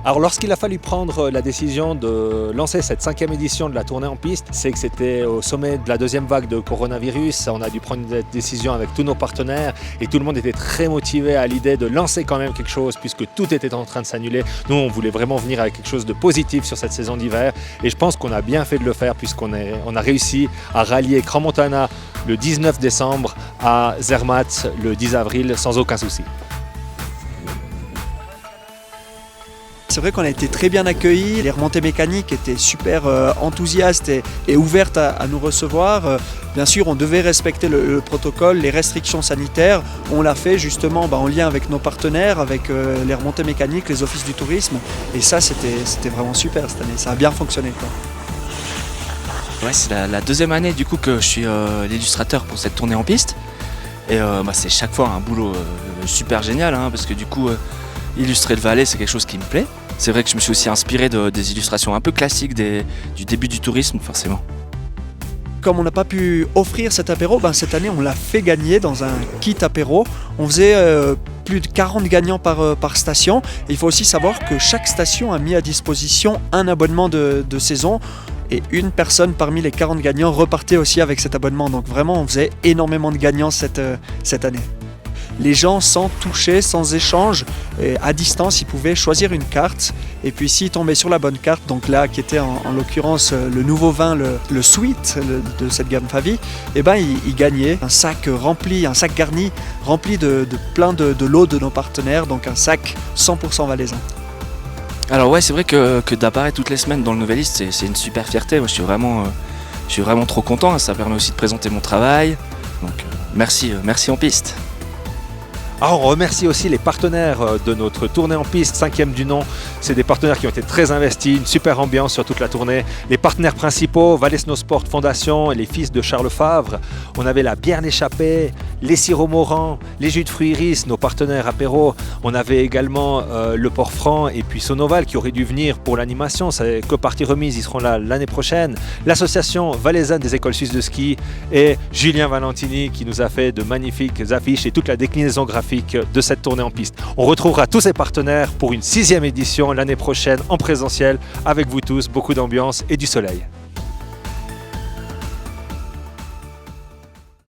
Alors lorsqu'il a fallu prendre la décision de lancer cette 5e édition de la tournée en piste, c'est que c'était au sommet de la deuxième vague de coronavirus. On a dû prendre une décision avec tous nos partenaires et tout le monde était très motivé à l'idée de lancer quand même quelque chose puisque tout était en train de s'annuler. Nous, on voulait vraiment venir avec quelque chose de positif sur cette saison d'hiver et je pense qu'on a bien fait de le faire puisqu'on a réussi à rallier Crans-Montana le 19 décembre à Zermatt le 10 avril sans aucun souci. C'est vrai qu'on a été très bien accueillis, les remontées mécaniques étaient super enthousiastes et ouvertes à nous recevoir. Bien sûr, on devait respecter le protocole, les restrictions sanitaires. On l'a fait justement en lien avec nos partenaires, avec les remontées mécaniques, les offices du tourisme. Et ça, c'était vraiment super cette année, ça a bien fonctionné, quoi. Ouais, c'est la deuxième année du coup que je suis l'illustrateur pour cette tournée en piste. Et c'est chaque fois un boulot super génial parce que du coup illustrer le Valais c'est quelque chose qui me plaît. C'est vrai que je me suis aussi inspiré des illustrations un peu classiques du début du tourisme forcément. Comme on n'a pas pu offrir cet apéro, cette année on l'a fait gagner dans un kit apéro. On faisait plus de 40 gagnants par station. Et il faut aussi savoir que chaque station a mis à disposition un abonnement de saison. Et une personne parmi les 40 gagnants repartait aussi avec cet abonnement. Donc vraiment on faisait énormément de gagnants cette année. Les gens sans toucher, sans échange, à distance, ils pouvaient choisir une carte. Et puis s'ils tombaient sur la bonne carte, donc là qui était en l'occurrence le nouveau vin, le Sweet de cette gamme Favi, ils gagnaient un sac rempli, un sac garni, rempli de plein de lots de nos partenaires, donc un sac 100% valaisan. Alors ouais, c'est vrai que d'apparaître toutes les semaines dans le Nouvelliste, c'est une super fierté. Moi, je suis vraiment trop content. Ça permet aussi de présenter mon travail. Donc merci en piste. Alors on remercie aussi les partenaires de notre tournée en piste, 5e du nom. C'est des partenaires qui ont été très investis, une super ambiance sur toute la tournée. Les partenaires principaux, Valais Snow Sport Fondation et les fils de Charles Favre. On avait la bière d'échappée, les sirops Morand, les jus de fruits Iris, nos partenaires apéro. On avait également le Port Franc et puis Sonoval qui auraient dû venir pour l'animation. C'est que partie remise, ils seront là l'année prochaine. L'association valaisanne des écoles suisses de ski et Julien Valentini qui nous a fait de magnifiques affiches et toute la déclinaison graphique de cette tournée en piste. On retrouvera tous ces partenaires pour une 6e édition l'année prochaine en présentiel avec vous tous, beaucoup d'ambiance et du soleil.